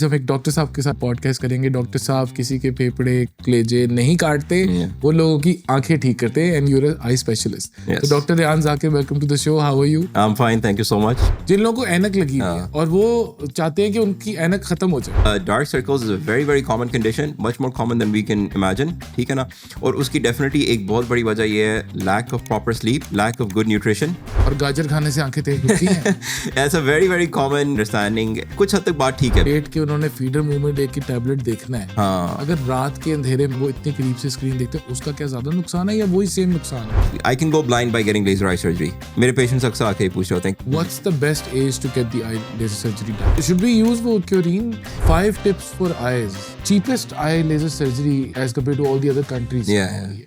हम एक डॉक्टर साहब के साथ पॉडकास्ट करेंगे। डॉक्टर साहब किसी के फेफड़े कलेजे नहीं काटते, वो लोगों की आंखें ठीक करते हैं एंड यूर आई स्पेशलिस्ट। तो doctor Rehan Zakir, welcome to the show. How are you? I am fine, thank you so much. जिन लोगों को ऐनक लगी हुई है और वो चाहते हैं कि उनकी ऐनक खत्म हो जाए। Dark circles is a very very common condition, much more common than we can imagine, ठीक है ना। और उसकी डेफिनेटली एक बहुत बड़ी वजह ये है lack of proper sleep, lack of good nutrition. और गाजर खाने से आंखें तेज होती हैं। That's a very very common understanding. कुछ हद तक बात ठीक है। पेट के उन्होंने फीडर मूवमेंट एक की टैबलेट देखना है। हाँ। अगर रात के अंधेरे में वो इतने करीब से स्क्रीन देखते हैं, उसका क्या ज्यादा नुकसान है या वही सेम नुकसान है? I can go blind by getting laser eye surgery. मेरे पेशेंट्स अक्सर आके ही पूछ रहे होते हैं What's the best age to get the eye laser surgery done? Should we use Curine? 5 tips for eyes. Cheapest eye laser surgery as compared to all the other countries. Yeah.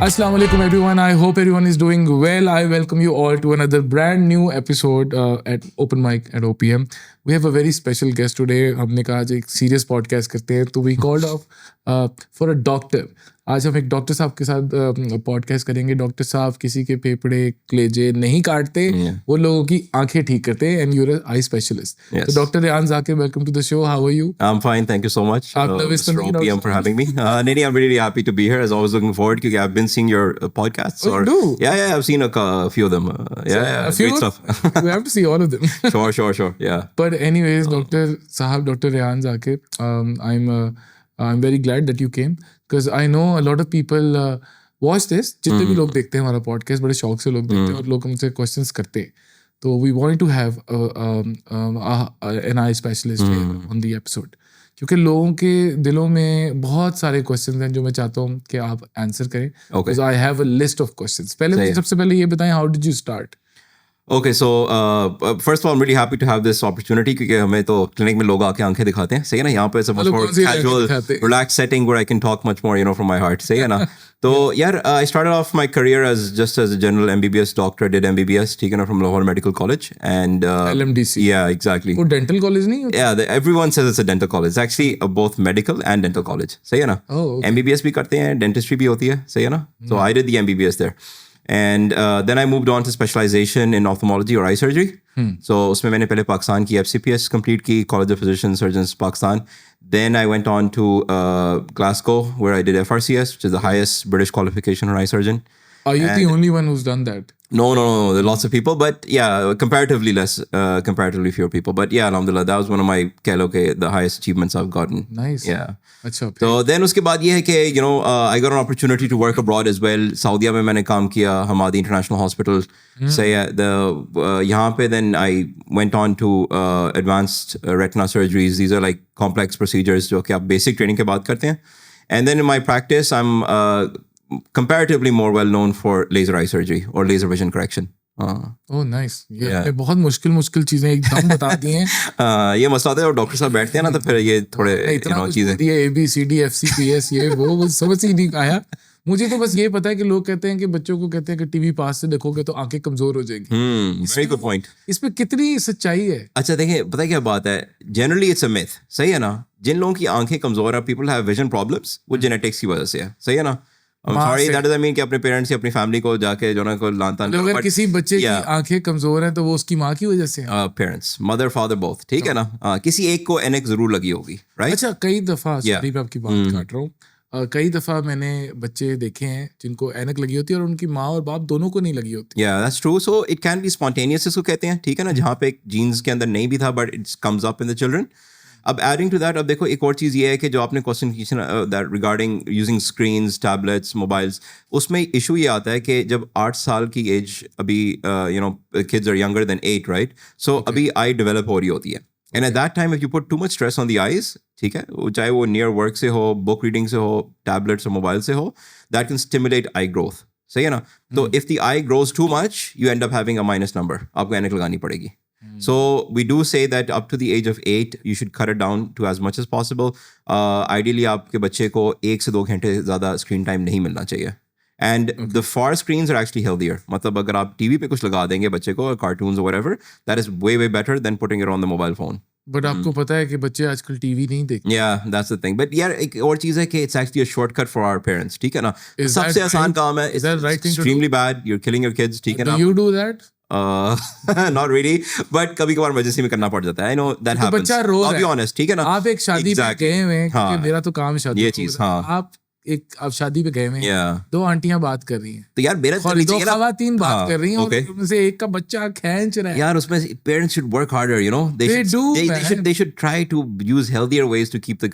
Assalamu alaikum everyone. I hope everyone is doing well. I welcome you all to another brand new episode at Open Mic at OPM. We have a very special guest today. हमने कहा आज एक serious podcast करते हैं, तो we called off for a doctor. आज हम एक डॉक्टर साहब के साथ पॉडकास्ट करेंगे। डॉक्टर साहब किसी के फेफड़े कलेजे नहीं काटते, वो लोगों की आंखें ठीक करते हैं एंड यूर आई स्पेशलिस्ट। तो doctor Rehan Zakir, welcome to the show. How are you? I'm fine, thank you so much. Mr. OPM for having me. Nidhi, I'm really happy to be here. As always, looking forward because I've been seeing your podcasts. Oh, you do? Yeah, I've seen a few of them. A few great stuff. We have to see all of them. Sure. Yeah. But anyways, doctor साहब, doctor Rehan Zakir, I'm very glad that you came because I know a lot of people watch this. जितने भी लोग देखते हैं हमारा podcast बड़े शौक से लोग देखते हैं और लोग हमसे क्वेश्चंस करते हैं, तो we wanted to have an eye specialist on the episode क्योंकि लोगों के दिलों में बहुत सारे क्वेश्चंस हैं जो मैं चाहता हूँ कि आप आंसर करें। because I have a list of questions. पहले सबसे पहले ये बताएं, how did you start? Okay, so first of all, I'm really happy to have this opportunity क्योंकि हमें तो क्लिनिक में लोग आके आंखें दिखाते हैं, सही है ना। यहाँ पे it's a much more casual, relaxed setting where I can talk much more, from my heart, सही है ना। तो यार, I started off my career as a general MBBS doctor, did MBBS, ठीक है ना, from Lahore Medical College and LMDC. Yeah, exactly. वो dental college नहीं होता? Yeah, everyone says it's a dental college. It's actually both medical and dental college, सही है ना। MBBS भी करते हैं, dentistry भी होती है, सही है ना। So I did the MBBS there. And then I moved on to specialization in ophthalmology or eye surgery. So उसमें मैंने पहले पाकिस्तान की FCPS complete की, College of Physicians Surgeons Pakistan. Then I went on to Glasgow where I did FRCS, which is the highest British qualification for eye surgeon. Are you the only one who's done that? No. There are lots of people, but yeah, comparatively less, comparatively fewer people. But yeah, alhamdulillah, that was one of my the highest achievements I've gotten. Nice. Yeah. अच्छा। So then उसके बाद ये है कि I got an opportunity to work abroad as well. Saudi में मैंने काम किया, Hamadi International Hospital. So yeah, यहाँ पे then I went on to advanced retina surgeries. These are like complex procedures जो कि आप basic training के बाद करते हैं. And then in my practice, I'm comparatively more well known for laser eye surgery or laser vision correction. Oh nice. ये बहुत मुश्किल चीजें एकदम बता दी हैं। ये मसला होता है और डॉक्टर साहब बैठते हैं ना, तो फिर ये थोड़े चीजें ये ABCD FCPS ये वो समझ ही नहीं आया। मुझे तो बस ये पता है कि लोग कहते हैं कि बच्चों को कहते हैं कि टीवी पास से देखोगे तो आंखें कमजोर हो जाएंगी। Very good point. इस पे कितनी सच्चाई है? अच्छा देखिए, पता है क्या बात है, जनरली इट्स अ मिथ, सही है ना। जिन लोगों की आंखें कमजोर है, पीपल हैव विजन प्रॉब्लम्स, वो जेनेटिक्स की वजह से है, सही है ना। Sorry, that doesn't mean कि अपने पेरेंट्स या अपनी फैमिली को जाके जो ना को लानतान करो। अगर किसी बच्चे की आंखें कमजोर हैं तो वो उसकी माँ की वजह से है। पेरेंट्स, मदर फादर बोथ, ठीक है ना। किसी एक को एनक जरूर लगी होगी, राइट। अच्छा, कई दफा, सॉरी मैं आपकी बात काट रहा हूँ, कई दफा मैंने बच्चे देखे हैं जिनको ऐनक लगी होती है और उनकी माँ और बाप दोनों को नहीं लगी होती। Yeah, that's true. So it can be spontaneous इसको कहते हैं, ठीक है ना, जहाँ पे जीन्स के अंदर नहीं भी था but it comes up in the children. अब एडिंग टू दैट, अब देखो एक और चीज़ ये है कि जो आपने क्वेश्चन किया that regarding using screens, tablets, mobiles, उसमें इशू ये आता है कि जब 8 साल की एज, अभी kids are younger than 8, right. So अभी आई डेवलप हो रही होती है and at that time if you put too much stress on the eyes, ठीक है, चाहे वो नियर वर्क से हो, बुक रीडिंग से हो, टैबलेट्स और मोबाइल से हो, that can stimulate I growth, सही है ना। तो if the I grows too much, you and up having a minus number, आपको ऐनक लगानी पड़ेगी। So we do say that up to the age of 8, you should cut it down to as much as possible. Ideally, आपके बच्चे को 1 से 2 घंटे ज़्यादा स्क्रीन टाइम नहीं मिलना चाहिए. And the far screens are actually healthier. मतलब अगर आप टीवी पे कुछ लगा देंगे बच्चे को, cartoons or whatever, that is way better than putting it on the mobile phone. But आपको पता है कि बच्चे आजकल टीवी नहीं देखते. Yeah, that's the thing. But यार एक और चीज़ है कि it's actually a shortcut for our parents. ठीक है ना? Is सबसे that आसान right? काम है. Is It's that right thing to do? extremely bad. You're killing your kids. ठीक है Do ना? you do that? Not really. But कभी कभार emergency में करना पड़ जाता है. I know that तो happens. बच्चा रो I'll रहा be है. honest. ठीक है ना? आप एक शादी Exactly. पे गए हुए हैं क्योंकि हाँ. मेरा तो काम शादी ये का चीज़, होता है. हाँ. आप शादी पे गए हुए हैं. Yeah. 2 आंटियां बात कर रही हैं. तो यार मेरा और 2 खवातीन बात हाँ, कर रही हैं और okay. उनमें से एक का बच्चा खींच रहा है. यार उसमें parents should work harder, you know. They do, They should try to use healthier ways to keep the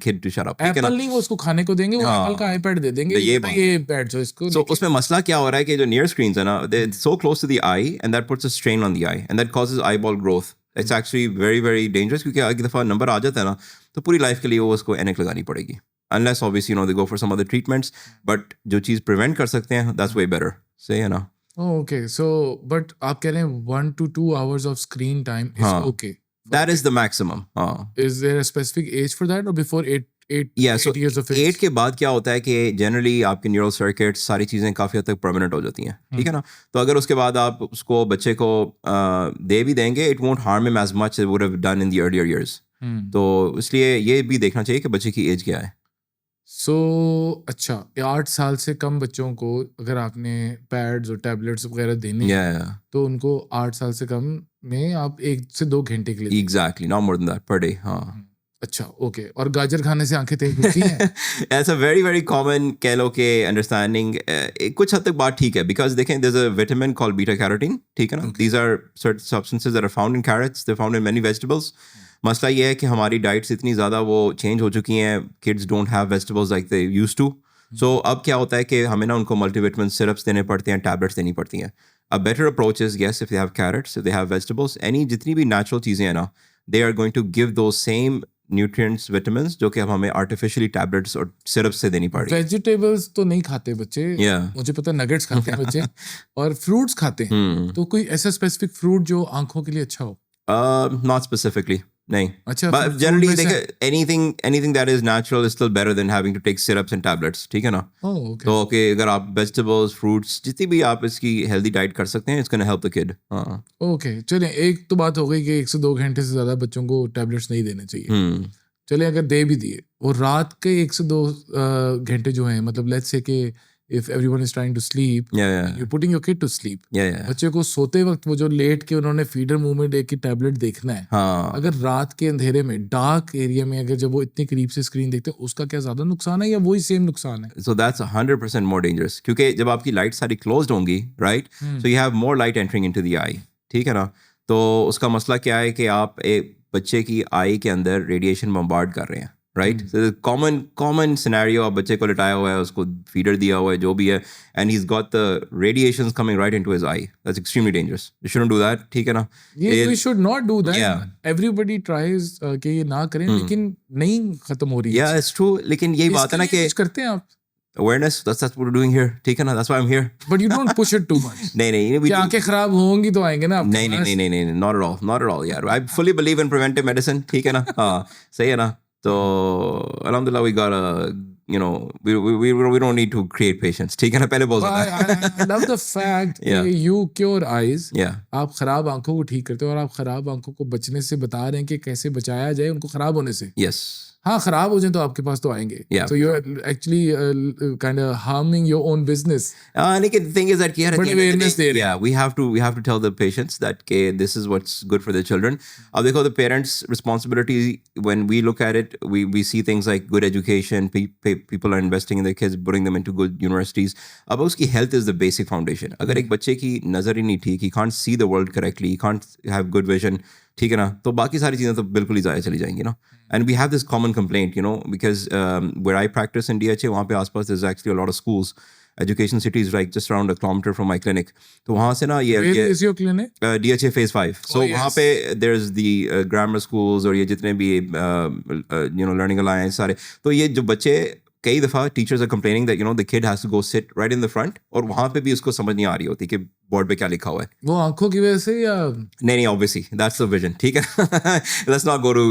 kid to shut up. ठीक है ना? एप्पल नहीं वो उसको खाने को देंगे, वो हाँ. एप्पल का आईपैड दे देंगे. ये ये बैठ जाओ इसको. So उसमें मसला क्या हो रहा है कि जो near screens है ना, they're so close to the eye and that puts a strain on the eye and that causes eyeball growth. It's actually very very dangerous क्योंकि एक दफ़ा नंबर आ जाता है ना तो पूरी लाइफ के लिए वो उसको एनक लगानी पड़ेगी. Unless obviously you know they go for some other treatments, but जो चीज़ prevent कर सकते हैं that's way better. Say है ना. Oh, okay. So, but आप कह रहे हैं 1 to 2 hours of screen time is हाँ. okay. That is the maximum. हाँ. Is there a specific age for that or before 8 Yeah, so 8 years of age? 8 के बाद क्या होता है कि जनरली आपके न्यूरल सर्किट्स सारी चीज़ें काफ़ी हद तक परमानेंट हो जाती हैं. ठीक है ना? तो अगर उसके बाद आप उसको बच्चे को दे भी देंगे it won't harm him as much as it would have done in the earlier years. तो इसलिए ये भी देखना चाहिए कि बच्चे की एज क्या है. So, अच्छा 8 साल से कम बच्चों को अगर आपने पैड्स और टैबलेट्स वगैरह देने हैं, Yeah. तो उनको 8 साल से कम में आप 1 से 2 घंटे के लिए Exactly. Not more than that per day. हाँ. अच्छा ओके. और गाजर खाने से आंखें तेज होती हैं. That's a very very common कह लो कि अंडरस्टैंडिंग. कुछ हद तक बात ठीक है because देखें there's a vitamin called beta carotene. ठीक है ना? These are certain substances that are found in carrots. They're found in many vegetables. मसला ये है कि हमारी डाइट्स इतनी ज़्यादा वो चेंज हो चुकी हैं. Kids don't have vegetables like they used to. So अब क्या होता है कि हमें ना उनको मल्टीविटामिन सिरप्स देने पड़ते हैं, टैबलेट्स देनी पड़ती हैं. A better approach is yes if they have carrots, if they have vegetables, any जितनी भी नेचुरल चीज़ें हैं ना, they are going to give the same nutrients, vitamins जो कि अब हमें आर्टिफिशियली टैबलेट्स और सिरप्स से देनी पड़ रही है. वेजिटेबल्स तो नहीं खाते बच्चे. Yeah. मुझे पता है नगेट्स खाते हैं बच्चे और फ्रूट्स खाते हैं. तो कोई ऐसा स्पेसिफिक फ्रूट जो आंखों के लिए अच्छा हो? Not specifically. नहीं. अच्छा. But generally anything that is natural is still better than having to take syrups and tablets. ठीक है ना? Oh, okay. तो okay, अगर आप vegetables, fruits, जितनी भी आप इसकी healthy diet कर सकते हैं, it's going to help the kid. हाँ. ओके चलिए, एक तो बात हो गई कि 1 से 2 घंटे से ज़्यादा बच्चों को टैबलेट्स नहीं देने चाहिए. चलिए अगर दे भी दिए वो रात के 1 से 2 घंटे जो हैं, मतलब लेट्स से कि if everyone is trying to sleep, Yeah. you're putting your kid to sleep. Yeah. बच्चे को सोते वक्त वो जो लेट के उन्होंने फीडर मूवमेंट एक की टैबलेट देखना है. हाँ. अगर रात के अंधेरे में डार्क एरिया में अगर जब वो इतने करीब से स्क्रीन देखते हैं, उसका क्या ज्यादा नुकसान है या वही सेम नुकसान है? So that's 100% more dangerous क्योंकि जब आपकी लाइट सारी क्लोज्ड होंगी, right? So you have more light entering into the eye. ठीक है ना? तो उसका मसला क्या है कि आप एक बच्चे की आई के अंदर रेडिएशन बम्बार्ड कर रहे हैं. राइट. कॉमन सिनेरियो, आप बच्चे को लिटाया हुआ है, उसको फीडर दिया हुआ है, जो भी है, and he is got the radiations coming right into his eye. That's extremely dangerous. You shouldn't do that. ठीक है ना? We should not do that. Yeah. Everybody tries कि ये ना करें, लेकिन नहीं खत्म हो रही है. या इट्स ट्रू. लेकिन यही बात है ना कि कुछ करते हैं आप. awareness, that's what we're doing here. ठीक है ना? That's why I'm here. But you don't push it too much. नहीं. कि आंखें खराब होंगी तो आएंगे ना आपके पास. नहीं. Not at all. यार, I fully believe in preventive medicine. ठीक है ना? हाँ, सही है ना? तो alhamdulillah we got we don't need to create patients. ठीक है ना? पहले बोल सकता है. I love the fact Yeah. कि you cure eyes. Yeah. आप खराब आंखों को ठीक करते हो और आप खराब आंखों को बचने से बता रहे हैं कि कैसे बचाया जाए उनको खराब होने से. Yes. हाँ, खराब हो जाए तो आपके पास तो आएंगे. Yeah. So you're actually kind of harming your own business. लेकिन the thing is that But awareness दे रहे हैं. yeah, we have to tell the patients that this is what's good for the children. अब देखो, the parents' responsibility, when we look at it, we see things like good education, people are investing in their kids, putting them into good universities. अब उसकी health is the basic foundation. अगर एक बच्चे की नज़र ही नहीं ठीक, he can't see the world correctly, he can't have good vision, ठीक है ना, तो बाकी सारी चीज़ें तो बिल्कुल ही ज़ाया चली जाएंगी ना. And we have this common complaint, you know, because where I practice in DHA, वहाँ पे आसपास there's actually a lot of schools, education cities like just around a kilometer from my clinic. तो वहाँ से ना Where is your clinic? DHA phase 5. So yes. वहाँ पे there's the grammar schools और ये जितने भी learning alliance सारे, तो ये जो बच्चे कई दफ़ा teachers are complaining that the kid has to go sit right in the front, और वहाँ पे भी उसको समझ नहीं आ रही होती कि बोर्ड पे क्या लिखा हुआ है. वो आंखों की वजह से या नहीं, obviously that's the vision. ठीक है. Let's not go to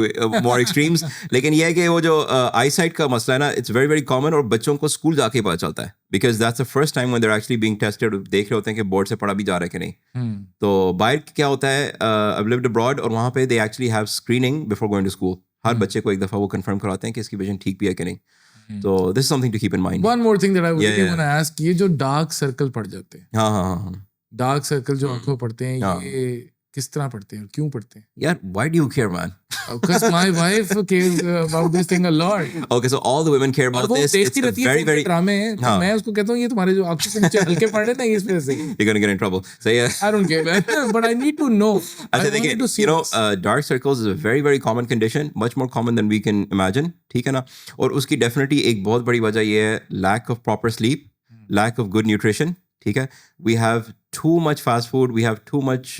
more extremes. लेकिन ये है कि वो जो आई साइट का मसला है ना, it's very very common, और बच्चों को स्कूल जाके पता चलता है, because that's the first time when they're actually being tested. देख रहे होते हैं कि बोर्ड से पढ़ा भी जा रहा है कि नहीं. तो बाहर क्या होता है, I've lived abroad, और वहाँ पे they actually have screening before going to school. हर बच्चे को एक दफ़ा वो कंफर्म कराते हैं कि इसकी विजन ठीक भी है कि नहीं. तो this is something to keep in mind. One more thing that I would Yeah, really yeah. want to ask, ये जो डार्क सर्कल पड़ जाते हैं, हाँ. डार्क सर्कल जो आंखों पड़ते हैं, हाँ. ये किस तरह पड़ते हैं और क्यों पड़ते हैं? यार, why do you care, man? Because my wife cares about this thing a lot. Okay, so all the women care और about वो this. देखती It's a रहती है very, very... ड्रामे हैं, तो हाँ. मैं उसको कहता हूँ ये तुम्हारे जो आंखों से नीचे हल्के पड़ रहे हैं ना, इस वजह से. You're gonna get in trouble. So yeah. I don't care, but I need to know. I अच्छा देखिए, wanted to see you know, this. dark circles is a very very common condition, much more common than we can imagine. ठीक है ना? और उसकी definitely एक बहुत बड़ी वजह ये है lack of proper sleep, lack of good nutrition. ठीक है? We have too much fast food. We have too much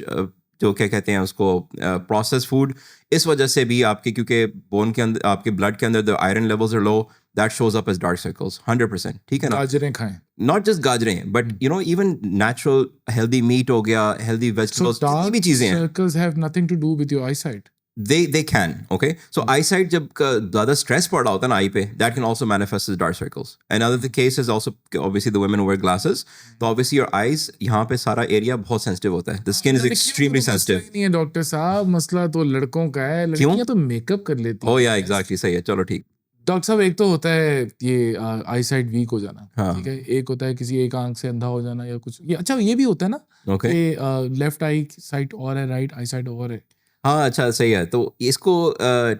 जो क्या कहते हैं उसको प्रोसेस फूड. इस वजह से भी आपके, क्योंकि बोन के अंदर, आपके ब्लड के अंदर the iron levels are low, that shows up as dark circles 100%. ठीक है ना? गाजरें खाएं. नॉट जस्ट गाजरें, but you know even natural healthy meat हो गया, हेल्दी So वेजिटेबल्स, जितनी भी dark चीजें हैं, circles have nothing to do with your eyesight. they can. Okay, so eyesight जब ज़्यादा stress पड़ रहा होता है ना आई पे, that can also manifest as dark circles. Another case is also obviously the women who wear glasses. तो obviously your eyes, यहाँ पे सारा area बहुत sensitive होता है. The skin is extremely sensitive. नहीं है डॉक्टर साहब, मसला तो लड़कों का है. लड़कियां तो मेकअप कर लेती हैं. Oh yeah, exactly. सही है. चलो ठीक. डॉक्टर साहब, एक तो होता है ये आई साइट वीक हो जाना. हाँ. ठीक है. एक होता है किसी एक आंख से अंधा हो जाना या कुछ. ये अच्छा ये भी होता है ना, Okay. कि लेफ्ट आई साइट और है, राइट आई साइट और है. हाँ अच्छा सही है. तो इसको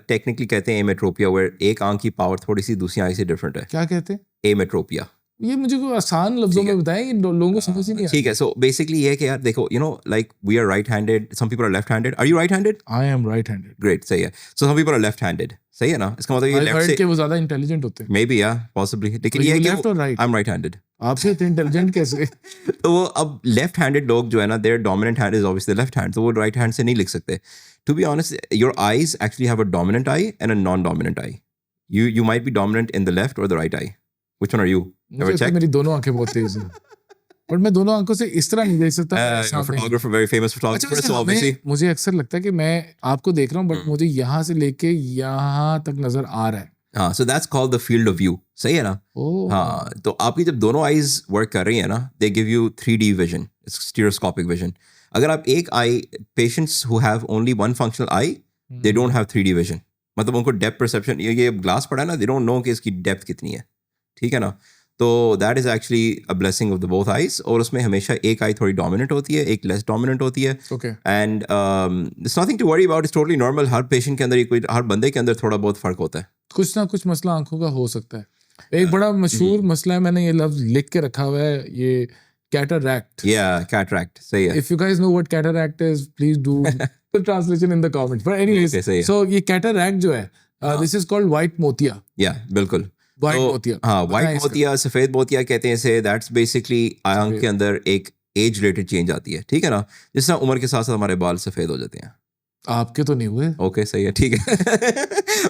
टेक्निकली कहते हैं एमेट्रोपिया, वेयर एक आंख की पावर थोड़ी सी दूसरी आंख से डिफरेंट है. क्या कहते हैं? एमेट्रोपिया. ये मुझे कोई आसान लफ्जों में बताएं, ये लोगों को समझ ही नहीं आता. ठीक है. सो बेसिकली ये है कि यार देखो, you know like we are right handed, some people are left handed. Are you right handed? I am right handed. Great. सही है. So some people are left handed. सही है ना? इसका मतलब ये आई लेफ्ट हर्ड से कि वो ज्यादा इंटेलिजेंट होते हैं. मे बी, या पॉसिबली, लेकिन तो ये you है left or right? I am right handed. आपसे इतने इंटेलिजेंट कैसे? तो वो अब लेफ्ट हैंडेड लोग जो है ना, their dominant hand is obviously left hand, तो वो राइट हैंड से नहीं लिख सकते. To be honest, your eyes actually have a dominant eye and a non dominant eye. You might be dominant in the left or the right eye. Which one are you? मुझे Ever लगता है checked? मेरी दोनों आंखें बहुत तेज हैं, पर मैं दोनों आंखों से इस तरह नहीं देख सकता. You're a सामने. photographer, very famous अच्छा, photographer. वैसे So obviously, मुझे अक्सर लगता है कि मैं आपको देख रहा हूँ, बट मुझे यहाँ से लेके यहाँ तक नजर आ रहा है. हाँ, so that's called the field of view. सही है ना? ओह. हाँ, तो आपकी जब दोनों आईज वर्क कर रही है ना, they give you 3D vision. It's stereoscopic vision. अगर आप एक आई, patients who have only one functional eye, they don't have 3D vision. मतलब उनको डेप्थ परसेप्शन, ये ग्लास पड़ा है ना, they don't know कि इसकी डेप्थ कितनी है. ठीक है ना? तो that is actually a blessing of the both eyes. और उसमें हमेशा एक आई थोड़ी डोमिनेंट होती है, एक लेस डोमिनेंट होती है. Okay. And it's nothing to worry about, it's totally normal. हर पेशेंट के अंदर ये कोई, हर बंदे के अंदर थोड़ा बहुत फर्क होता है. कुछ ना कुछ मसला आंखों का हो सकता है. एक बड़ा मशहूर मसला है, मैंने ये लफ्ज लिख के रखा हुआ है, ये कैटरैक्ट. या कैटरैक्ट. सही है. If you guys know what cataract is, please do the translation in the comments. But anyways, Okay, सही है. so ये cataract जो है, this is called white मोतिया. या बिल्कुल. White तो, मोतिया. हाँ, बताएं वाइट इसका. मोतिया, सफेद मोतिया कहते हैं इसे. दैट्स बेसिकली आंख के अंदर एक एज रिलेटेड चेंज आती है. ठीक है ना? जिस तरह उम्र के साथ साथ हमारे बाल सफेद हो जाते हैं. आपके तो नहीं हुए. ओके सही है. ठीक है.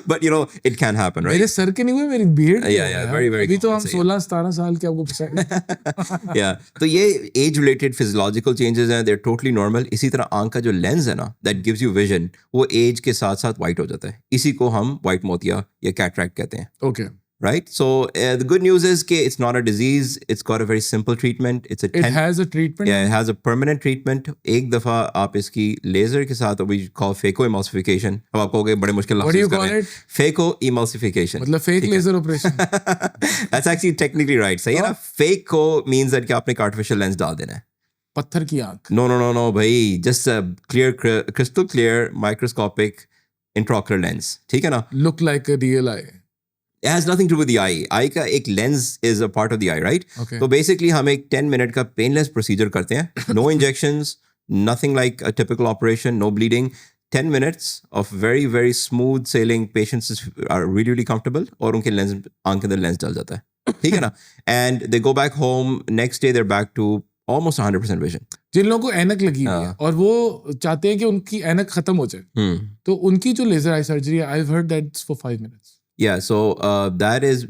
But you no it can happen, right? मेरे सर के नहीं हुए, मेरी beard के Yeah, हुए yeah, हैं. very, very अभी तो हम common, सही है. 16-17 साल के, आपको पता है. या तो ये एज रिलेटेड फिजियोलॉजिकल चेंजेस हैं, देयर टोटली नॉर्मल. इसी तरह आंख का जो लेंस है ना, दैट गिव्स यू विजन, वो एज के साथ साथ वाइट हो जाता है. इसी को हम वाइट मोतिया या कैटरैक्ट कहते हैं. Okay. Right? So the good news is that it's not a disease. It's got a very simple treatment. It's a It has a treatment. yeah, it has a permanent treatment. एक दफा आप इसकी laser के साथ, we call phacoemulsification. अब आप कहोगे बड़े मुश्किल What do you लफ्ज़ कर call रहे हैं. it? Phacoemulsification. मतलब phaco laser operation. That's actually technically right. सही है ना? Phaco means that कि आपने एक artificial lens डाल देना है. पत्थर की आंख. No, भाई. Just a clear, crystal clear, microscopic intraocular lens. ठीक है ना? Look like a real eye. It has nothing to do with the eye. Eye का एक lens is a part of the eye, right? Okay. So basically हम एक 10 minute का painless procedure करते हैं. No injections, nothing like a typical operation, no bleeding. 10 minutes of very, very smooth sailing. Patients are really, really comfortable. और उनके lens, आंख के अंदर lens डल जाता है. ठीक है ना? And they go back home. Next day they're back to almost 100% vision. जिन लोगों को ऐनक लगी हुई है और वो चाहते हैं कि उनकी ऐनक खत्म हो जाए, तो उनकी जो लेजर आई सर्जरी है, I've heard that's for 5 minutes. Yeah, so that is,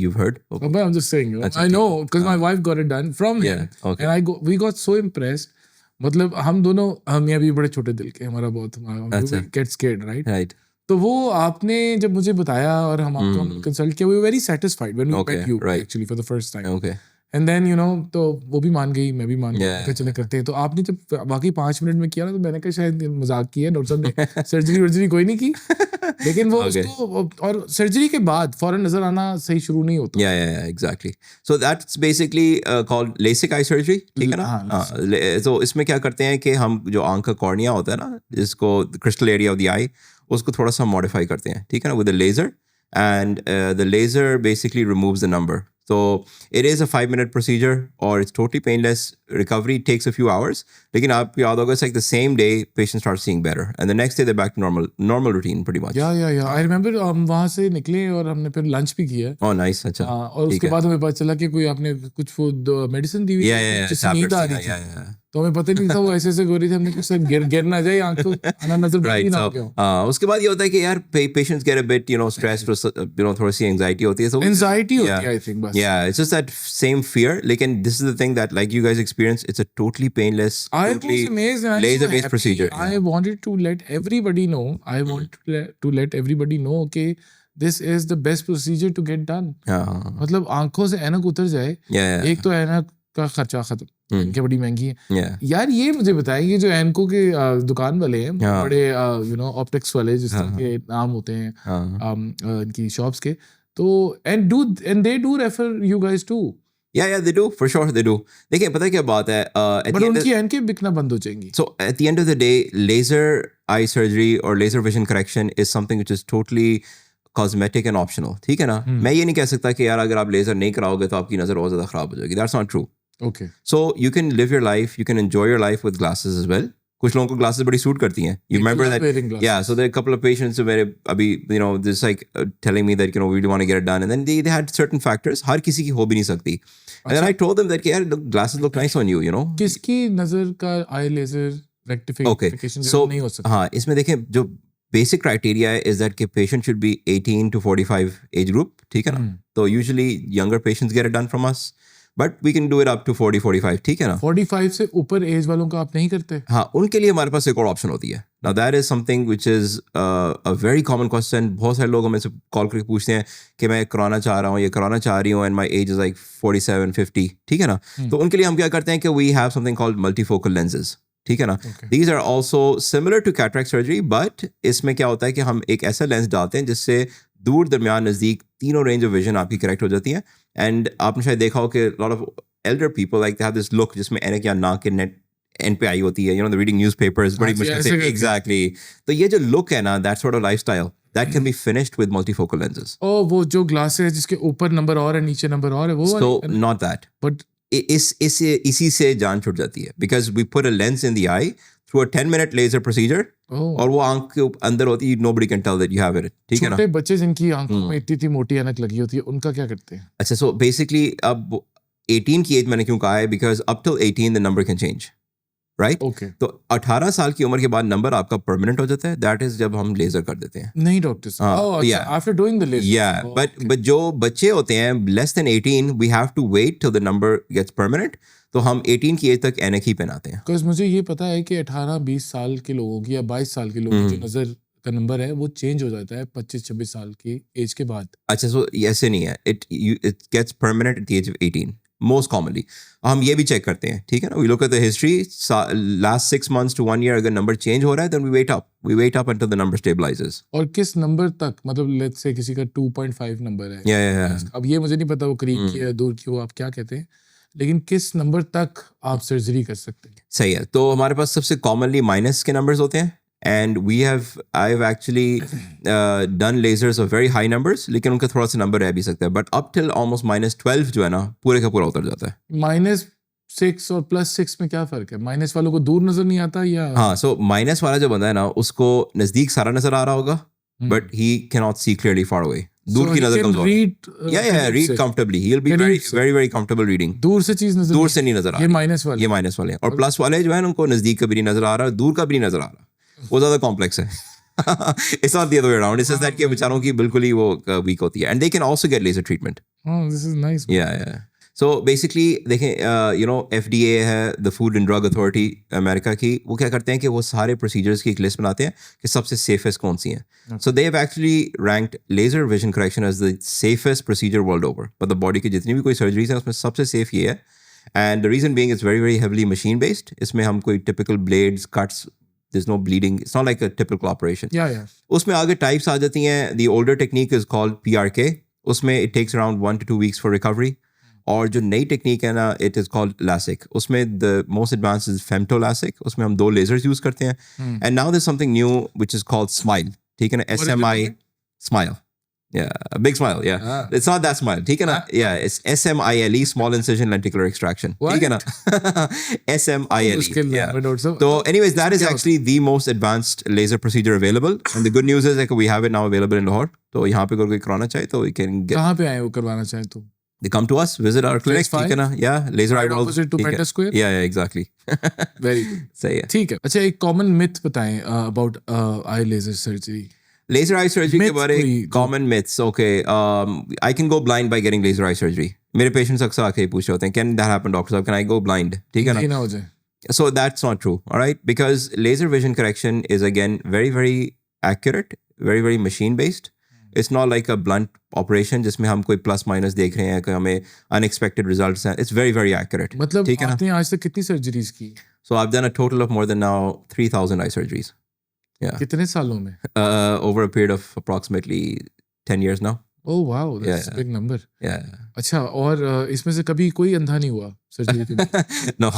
you've heard? Okay. But I'm just saying, अच्छा, I know because my wife got it done from Yeah, him, okay. and we got so impressed. मतलब हम दोनों, हम यहाँ भी बड़े छोटे दिल के, हमारा बहुत, अच्छा. get scared, right? Right. तो वो आपने जब मुझे बताया और हम आपको कंसल्ट किया, we were very satisfied when we Okay, met you right. actually for the first time. Okay. And then तो वो भी मान गई, मैं भी मान Yeah. गया, चले करते हैं। तो आपने जब बाकी 5 मिनट में किया ना, तो मैंने कहा शायद मजाक किया डॉक्टर साहब ने, सर्जरी कोई नहीं की, लेकिन वो Okay. उसको, और सर्जरी के बाद फौरन नजर आना सही शुरू नहीं होता। Yeah, exactly. So that's basically called LASIK eye surgery, ठीक है ना? हाँ, तो इसमें क्या करते हैं कि हम जो आंख का कॉर्निया होता है ना, जिसको crystal area of the eye, उसको थोड़ा सा मॉडिफाई करते हैं, ठीक है ना, with a laser, and the laser basically removes the number. So it is a 5-minute procedure, or it's totally painless. Recovery takes a few hours. लेकिन आप याद होगा, it's like the same day patient starts seeing better, and the next day they're back to normal routine pretty much. या I remember हम वहाँ से निकले और हमने फिर लंच भी किया। Oh, nice. अच्छा. और उसके बाद हमें पता चला कि कोई आपने कुछ वो मेडिसिन दी हुई Yeah. जिससे नींद आ रही थी, तो हमें पता नहीं था वो ऐसे हो रही थी। हमने कुछ गिर ना जाए आंख को, आना नजर Right. ना So, हो गया। उसके बाद ये होता है कि यार patients get a bit stressed, थोड़ी सी anxiety होती है. So एंजाइटी होती है, yeah. आई थिंक, बस। Yeah, it's just that same fear. लेकिन this is the thing that like you guys experience. It's a totally painless, I totally was amazed and I'm so laser-based happy. procedure. I wanted to let everybody know. I want to let everybody know कि this is the best procedure to get done. Yeah. मतलब आंखों से ऐनक उतर जाए। Yeah. एक तो ऐनक का खर्चा खत्म, इनके बड़ी महंगी है। Yeah. यार ये मुझे बताइए, ये जो ऐनकों के दुकान वाले हैं, हाँ। बड़े ऑप्टिक्स वाले, जिस तरह के नाम होते हैं इनकी शॉप्स के, तो and they do refer you guys too. Yeah, they do, for sure they do. देखिए, पता है क्या बात है? बट उनकी ऐनकें बिकना बंद हो जाएंगी। So at the end of the day, laser eye surgery or laser vision correction is something which is totally cosmetic and optional. ठीक है ना? मैं ये नहीं कह सकता कि यार अगर आप लेजर नहीं कराओगे तो आपकी नज़र और ज़्यादा ख़राब हो जाएगी. That's not true. Okay. So you can live your life, you can enjoy your life with glasses as well. कुछ लोगों को glasses बड़ी सूट करती हैं. You remember that? Yeah. So there are a couple of patients who मेरे अभी this like telling me that we really want to get it done, and then they had certain factors. हर किसी की हो भी नहीं सकती. And then I told them that यार glasses look nice on you, किसकी नजर का आई लेजर रेक्टिफिकेशन So नहीं हो सकता? हाँ, इसमें देखें जो basic criteria is that कि patient should be 18 to 45 age group, ठीक है ना? तो usually younger patients get it done from us. But we can do it up to 40-45, ठीक है ना? 45 से ऊपर एज वालों का आप नहीं करते? हाँ, उनके लिए हमारे पास एक और ऑप्शन होती है. Now that is something which is a very common question. बहुत सारे लोग हमें से कॉल करके पूछते हैं कि मैं कराना चाह रहा हूँ, ये कराना चाह रही हूँ, and my age is like 47-50, ठीक है ना? तो उनके लिए हम क्या करते हैं कि we have something called multifocal lenses. ठीक है ना? These are also similar to cataract surgery, but इसमें क्या होता है कि हम एक ऐसा लेंस डालते हैं जिससे दूर दरमियान नज़दीक तीनों रेंज ऑफ विजन आपकी करेक्ट हो जाती है. एंड आपने शायद देखा हो कि lot of Elder people like they have this look जिसमें ऐनक या नाक के नेट एंड पे आई होती है, द रीडिंग न्यूज़पेपर्स बड़ी मुश्किल से. एग्जैक्टली. तो ये जो लुक है ना, that sort of lifestyle, that can be finished with multifocal lenses. वो जो ग्लास है जिसके ऊपर नंबर और है, नीचे नंबर और है, वो सो नॉट दैट. बट इसी से जान छूट जाती है, because we put a lens in the eye through a 10-minute laser procedure. और वो आंख के अंदर होती है, nobody can tell that you have it. ठीक है ना? छोटे बच्चे जिनकी आंखों में इतनी मोटी ऐनक लगी होती है, उनका क्या करते हैं? अच्छा, so basically अब 18 की एज मैंने क्यों कहा है, because up till 18 the number can change, right? Okay. तो 18 साल की उम्र के बाद नंबर आपका परमानेंट हो जाता है. दैट इज जब हम लेजर कर देते हैं. नहीं डॉक्टर साहब, after doing the laser. Yeah, but जो बच्चे होते हैं less than 18, we have to wait till the number gets permanent. तो हम 18 की एज तक ऐनक ही पहनाते हैं. बिकॉज मुझे ये पता है कि 18-20 साल के लोगों की या 22 साल के लोगों की जो नजर का नंबर है वो चेंज हो जाता है 25-26 साल की एज के बाद. अच्छा, सो ऐसे नहीं है. It gets permanent at the age of 18 most commonly. हम ये भी चेक करते हैं, ठीक है ना? We look at the history, last 6 months to 1 year अगर नंबर चेंज हो रहा है, then we wait up until the number stabilizes. और किस नंबर तक, मतलब लेट्स से किसी का 2.5 नंबर है, Yeah. अब ये मुझे नहीं पता वो करीब की है दूर की, वो आप क्या कहते हैं, लेकिन किस नंबर तक आप सर्जरी कर सकते हैं? सही है. तो हमारे पास सबसे कॉमनली माइनस के नंबर्स होते हैं, and I have actually done lasers of very high numbers, लेकिन उनका थोड़ा सा नंबर रह भी सकता है. बट अप टिल ऑलमोस्ट -12 जो है ना, पूरे का पूरा उतर जाता है. -6 और +6 में क्या फर्क है? माइनस वालों को दूर नजर नहीं आता या? हाँ, सो माइनस वाला जो बंदा है ना, उसको नजदीक सारा नजर आ रहा होगा, but he can not see clearly far away. दूर की नजर कमजोर. Read comfortably. He will be very very comfortable reading. दूर से चीज नजर, दूर से नहीं नजर आ रहा. ये माइनस वाले. और प्लस वाले जो है उनको नजदीक का भी नहीं नजर आ रहा, दूर का भी नहीं नजर आ रहा. वो ज्यादा कॉम्प्लेक्स है. It's not the other way around. It's just that कि बेचारों की बिल्कुल ही वो वीक होती है, and they can also get laser treatment. Oh, this is nice. Yeah. So basically देखें यू नो FDA है the food and drug authority America की, वो क्या करते हैं कि वो सारे प्रोसीजर्स की एक लिस्ट बनाते हैं कि सबसे सेफेस्ट कौन सी हैं. So they have actually ranked laser vision correction as the safest procedure world over. मतलब बॉडी की जितनी भी कोई सर्जरीज हैं उसमें सबसे सेफ ये है. And the reason being it's very very heavily machine based. इसमें हम कोई typical blades cuts, there's no bleeding, it's not like a typical operation. Yeah. उसमें आगे टाइप्स आ जाती हैं. The older technique is called PRK. उसमें it takes around 1 to 2 weeks for recovery. और जो नई टेक्निक है ना, it is called LASIK. उसमें the most advanced is femto LASIK. उसमें हम 2 lasers यूज करते हैं. And now there's something new which is called SMILE. ठीक है ना, SMI SMILE. Yeah, a big smile. Yeah, it's not that smile. ठीक है ना? Yeah, it's SMILE, small incision lenticular extraction. ठीक है ना? SMILE. Yeah. So, anyways, that is actually the most advanced laser procedure available. And the good news is that we have it now available in Lahore. तो यहाँ पे अगर कोई कराना चाहे तो we can get. कहाँ पे आए वो करवाना चाहे तो? They come to us, visit our clinic. ठीक है ना? Yeah, laser eye dolls. Opposite to Penta Square. Yeah, exactly. Very good. सही है. ठीक है. अच्छा, एक common myth बताएं about eye laser surgery. Laser eye surgery के बारे common myths. Okay, I can go blind by getting laser eye surgery. मेरे patients अक्सर आके पूछ रहे होते हैं, can that happen, doctor साहब? Can I go blind? ठीक है ना? नहीं ना हो जाए. So that's not true, all right? Because laser vision correction is again very very accurate, very very machine based. It's not like a blunt operation जिसमें हम कोई plus minus देख रहे हैं कि हमें unexpected results हैं. It's very very accurate. मतलब आपने आज तक कितनी सर्जरीज की? So I've done a total of more than now 3,000 eye surgeries. Yeah. कितने सालों में? Over a period of approximately 10 years now. Oh wow, that's a big number. Yeah. अच्छा, और इसमें से कभी कोई अंधा नहीं हुआ सर्जरी के बाद? No.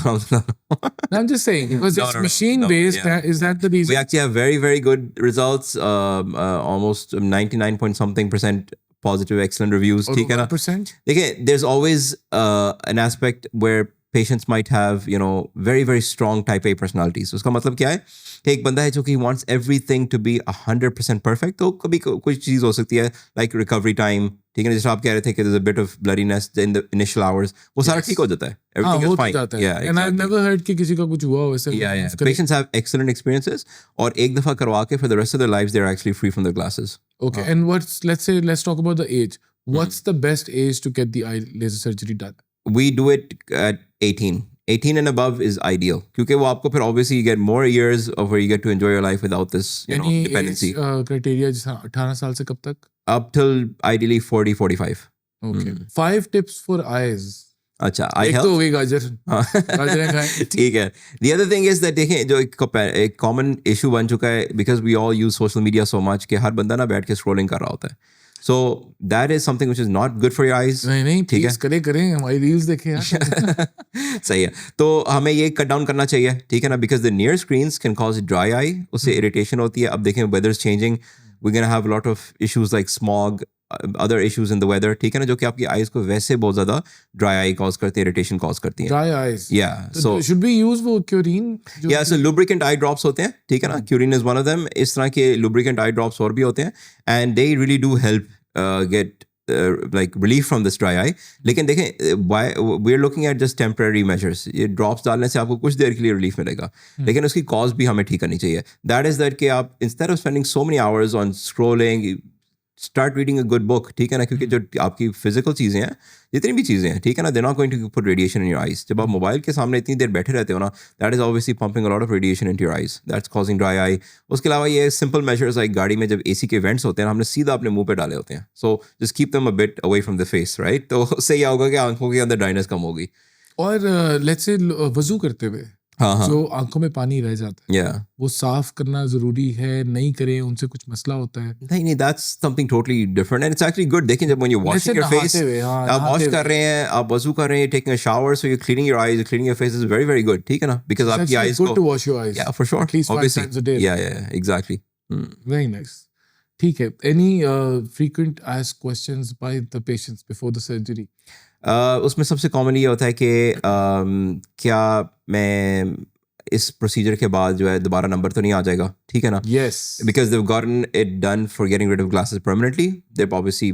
I'm just saying because it's machine based. Is that the reason? We actually have very very good results. Almost 99 point something% positive, excellent reviews. ठीक है ना? 1%? देखिए, there's always an aspect where patients might have, you know, very very strong type A personalities. उसका मतलब क्या है कि एक बंदा है जो कि wants everything to be 100% perfect. तो कभी कोई चीज़ हो सकती है like recovery time. ठीक है ना, जैसे आप कह रहे थे कि there's a bit of bloodiness in the initial hours. वो सारा ठीक हो जाता है. Everything is fine. Yeah, exactly. And I've never heard कि किसी का कुछ हुआ वैसे. Yeah. Patients have excellent experiences. और एक दफ़ा करवा के for the rest of their lives they're actually free from their glasses. Okay. And let's talk about the age. What's the best age to get the eye laser surgery done? We do it at 18. 18 and above is ideal. क्योंकि वो आपको फिर obviously you get more years of where you get to enjoy your life without this, you know, dependency. Any criteria जैसा 18 साल से कब तक? Up till ideally 40, 45. Okay. 5 tips for eyes. अच्छा, eye एक health. तो हो गई गाजर. गाजरें खाएं. ठीक है. The other thing is that देखें जो एक common issue बन चुका है because we all use social media so much कि हर बंदा ना बैठ के scrolling कर रहा होता है. So that is something which is not good for your eyes. नहीं please करें हमारी रील्स देखें यार. सही है. तो हमें ये कट डाउन करना चाहिए. ठीक है ना, because the near screens can cause dry eye. उससे irritation होती है. अब देखें weather is changing. We're going to have a lot of issues like smog, other issues in the weather. ठीक है ना, जो कि आपकी eyes को वैसे बहुत ज़्यादा dry eye cause करती है, irritation cause करती है. Dry eyes. Yeah. So should we use वो Curine? Yeah, so lubricant eye drops होते हैं. ठीक है ना, Curine is one of them. इस तरह के lubricant eye drops और भी होते हैं. And they really do help get like relief from this dry eye. लेकिन देखें, we're looking at just temporary measures. ये drops डालने से आपको कुछ देर के लिए relief मिलेगा. लेकिन उसकी cause भी हमें ठीक करनी चाहिए. That is that कि आप instead of spending so many hours on scrolling, start reading a good book. ठीक है ना, क्योंकि जो आपकी physical चीज़ें हैं, जितनी भी चीज़ें हैं, ठीक है ना, they're not going to put radiation in your eyes. जब आप मोबाइल के सामने इतनी देर बैठे रहते हो ना, that is obviously pumping a lot of radiation into your eyes. That's causing dry eye. उसके अलावा ये simple measures like गाड़ी में जब AC के vents होते हैं, हमने सीधा अपने मुंह पे डाले होते हैं. So just keep them a bit away from the face, right? तो उससे क्या होगा कि आंखों के अंदर dryness कम होगी. और let's say वजू करते हुए जो आंखों में पानी रह जाता है, वो साफ करना जरूरी है, नहीं करें उनसे कुछ मसला होता है? नहीं, that's something totally different and it's actually good. देखें, जब when you're washing your face, आप wash कर रहे हैं, आप वजू कर रहे हैं, taking a shower, so you're cleaning your eyes, you're cleaning your face is very very good. ठीक है ना, because आपकी eyes good to wash your eyes. Yeah, for sure. At least 5 times a day. Yeah, exactly. Very nice. ठीक है. Any frequent asked questions by the patients before the surgery? उसमें सबसे common ये होता है कि क्या मैं इस प्रोसीजर के बाद जो है दोबारा नंबर तो नहीं आ जाएगा? ठीक है ना? Yes. Because they've gotten it done for getting rid of glasses permanently. They're obviously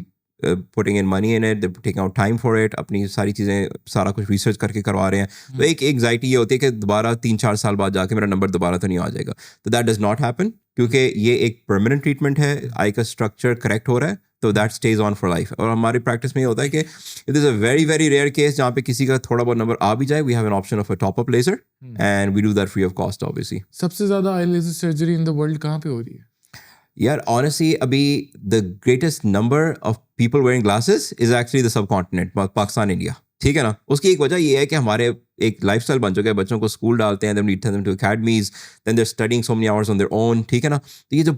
putting in money in it. They're taking out time for it. अपनी सारी चीज़ें सारा कुछ रिसर्च करके करवा रहे हैं. तो एक एग्जाइटी ये होती है कि दोबारा 3-4 साल बाद जाके मेरा नंबर दोबारा तो नहीं आ जाएगा. तो that does not happen. क्योंकि ये एक परमानेंट ट्रीटमेंट है, आई का स्ट्रक्चर करेक्ट हो रहा है, तो that stage on for life. और हमारी प्रैक्टिस में ये होता है कि it is a very very rare case जहाँ पे किसी का थोड़ा बहुत नंबर आ भी जाए, we have an option of a top up laser and we do that free of cost obviously. सबसे ज्यादा eye laser surgery in the world कहाँ पे हो रही है? यार ऑनेस्टली अभी the greatest number of people wearing glasses is actually the subcontinent, Pakistan, India. ठीक है ना. उसकी एक वजह ये है कि हमारे एक लाइफस्टाइल बन चुका है, बच्चों को स्कूल डालते हैं, then we tell them to academies, then they are studying so many hours on their own. ठीक है ना. तो ये जो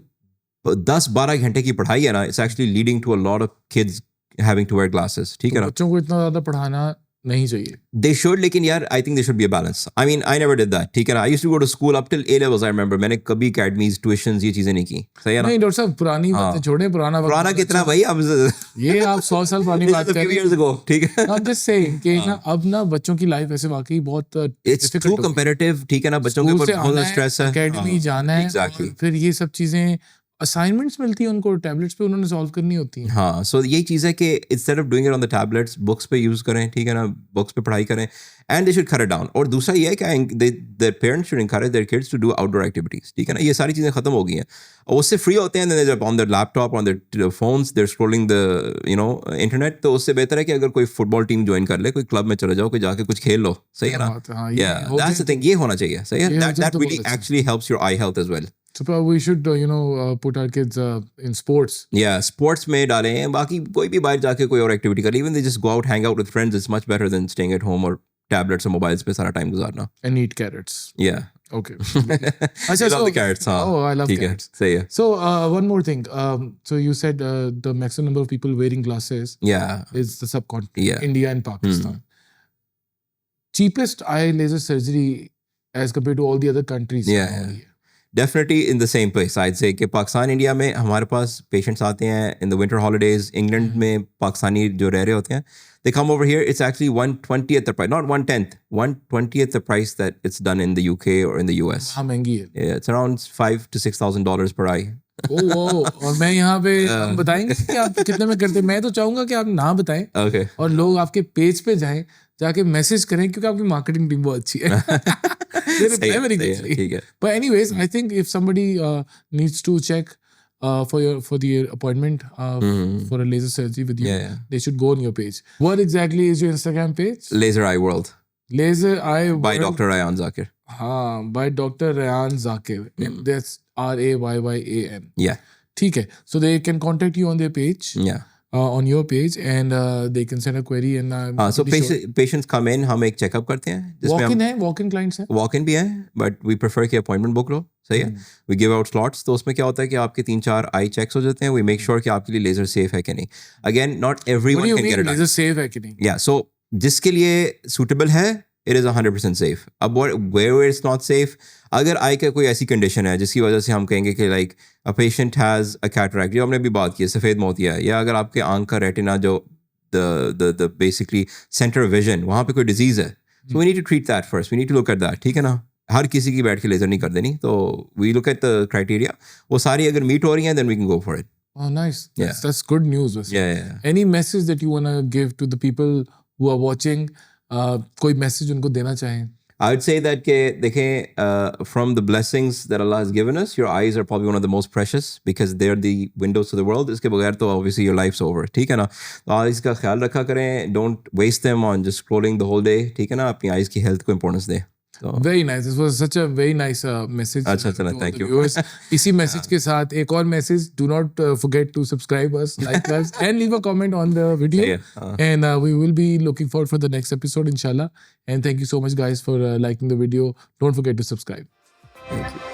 10-12 घंटे की पढ़ाई है ना, it's actually leading to a lot of kids having to wear glasses. ठीक है ना. बच्चों को इतना ज्यादा पढ़ाना नहीं चाहिए. They should, लेकिन यार I think there should be a balance. I mean, I never did that. ठीक है ना. I used to go to school up till A levels. I remember. मैंने कभी academies, tuitions ये चीजें नहीं की. सही है ना. नहीं डॉक्टर साहब, पुरानी बातें छोड़ें, पुराना वक्त पुराना बहुत कितना अच्छा भाई अब ये आप 100 साल पुरानी बात कर few रहे years ago. ठीक है. I'm just saying कि ना अब ना बच्चों की लाइफ ऐसे वाकई बहुत It's too competitive. ठीक है ना. बच्चों के ऊपर बहुत स्ट्रेस है. एकेडमी जाना है, Exactly. और फिर ये सब चीजें असाइनमेंट्स मिलती है उनको टैबलेट्स पे, उन्होंने सॉल्व करनी होती है. हाँ, सो यही चीज़ है कि instead of doing it on the tablets, books पे यूज़ करें. ठीक है ना. बुक्स पे पढ़ाई करें and they should cut it down. और दूसरा ये है कि their parents should encourage their kids to do outdoor activities. ठीक है ना. ये सारी चीज़ें खत्म हो गई हैं और उससे फ्री होते हैं. Then on their laptop, on their phones, they're scrolling the internet. तो उससे बेहतर है कि अगर कोई फुटबॉल टीम ज्वाइन कर ले, कोई क्लब में चले जाओ, कोई जाके कुछ खेल लो. सही है ना. हाँ, दैट्स द थिंग. ये होना चाहिए. सही है. That really actually helps your eye health as well. So we should put our kids in sports. Yeah, sports में डालें हैं. बाकी कोई भी बाहर जाके कोई और एक्टिविटी करें. Even they just go out, hang out with friends. It's much better than staying at home or tablets or mobiles पे सारा time गुजारना. And eat carrots. Yeah. Okay. You love the carrots, हाँ. Oh, I love ठीक है. carrots. सही है. So one more thing. So you said the maximum number of people wearing glasses Yeah. is the subcontinent, Yeah. India and Pakistan. Cheapest eye laser surgery as compared to all the other countries. Yeah, कहाँ हो yeah. रही है? Definitely in the same place. I'd say कि Pakistan, India में हमारे पास patients आते हैं in the winter holidays. England में पाकिस्तानी जो रह रहे होते हैं, they come over here. It's actually 1/20th the price, not 1/10, 1/20th the price that it's done in the UK or in the US. हाँ, महंगी है. Yeah, it's around $5,000 to $6,000 per eye. और मैं यहाँ पे हम बताएंगे कि आप कितने में करते हैं. मैं तो चाहूंगा कि आप ना बताएं Okay. और लोग आपके पेज पे जाएं, जाके मैसेज करें, क्योंकि आपकी मार्केटिंग टीम बहुत अच्छी है. They reply very quickly. ठीक है. But anyways, I think if somebody needs to check for the appointment for a laser surgery with you, Yeah. they should go on your page. What exactly is your Instagram page? Laser Eye World Laser Eye by World. Dr. Rayan Zakir. हाँ, by Dr. Rayan Zakir. And that's RAYYAN. Yeah. ठीक है. So they can contact you on their page. Yeah. On your page, and they can send a query, and So patients come in, हम एक checkup करते हैं जिसमें walk-in है, walk-in clients है. Walk in भी है, बट वी प्रेफर कि अपॉइंटमेंट बुक लो. सही है. We give out slots. तो उसमें क्या होता है कि आपके 3-4 आई चेक्स हो जाते हैं. वी मेक श्योर कि आपके लिए लेजर सेफ है कि नहीं. Again not What do everyone you can get mean? It. Laser safe है कि नहीं? या सो जिसके लिए सूटेबल है, इट इज़ 100% सेफ. अब वेयर इट्स नॉट सेफ, अगर आई का कोई ऐसी कंडीशन है जिसकी वजह से हम कहेंगे कि like a patient has a cataract, जो हमने भी बात की है, सफ़ेद मोतिया है, या अगर आपके आंख का रेटिना जो the basically centre of vision, वहाँ पे कोई डिजीज़ है, so we need to treat that first. We need to look at that. ठीक है ना. हर किसी की बैठ के लेजर नहीं कर देनी. तो we look at the criteria. वो सारी अगर मीट हो रही हैं, then we can go for it. Oh, nice. Yeah. That's good news. Yeah. Any message that you want to give to the people who are watching? कोई message उनको देना चाहें? I would say that के देखें, from the blessings that Allah has given us, your eyes are probably one of the most precious because they are the windows to the world. इसके बगैर तो obviously your life's over. ठीक है ना. तो eyes का ख्याल रखा करें. Don't waste them on just scrolling the whole day. ठीक है ना. अपनी eyes की health को importance दें. So, Very nice. This was such a very nice message. अच्छा, to thank all the you. viewers. इसी मैसेज के साथ एक और message. Do not forget to subscribe us, like us, and leave a comment on the video. Yeah. And we will be looking forward for the next episode, inshallah. And thank you so much, guys, for liking the video. Don't forget to subscribe. Thank you.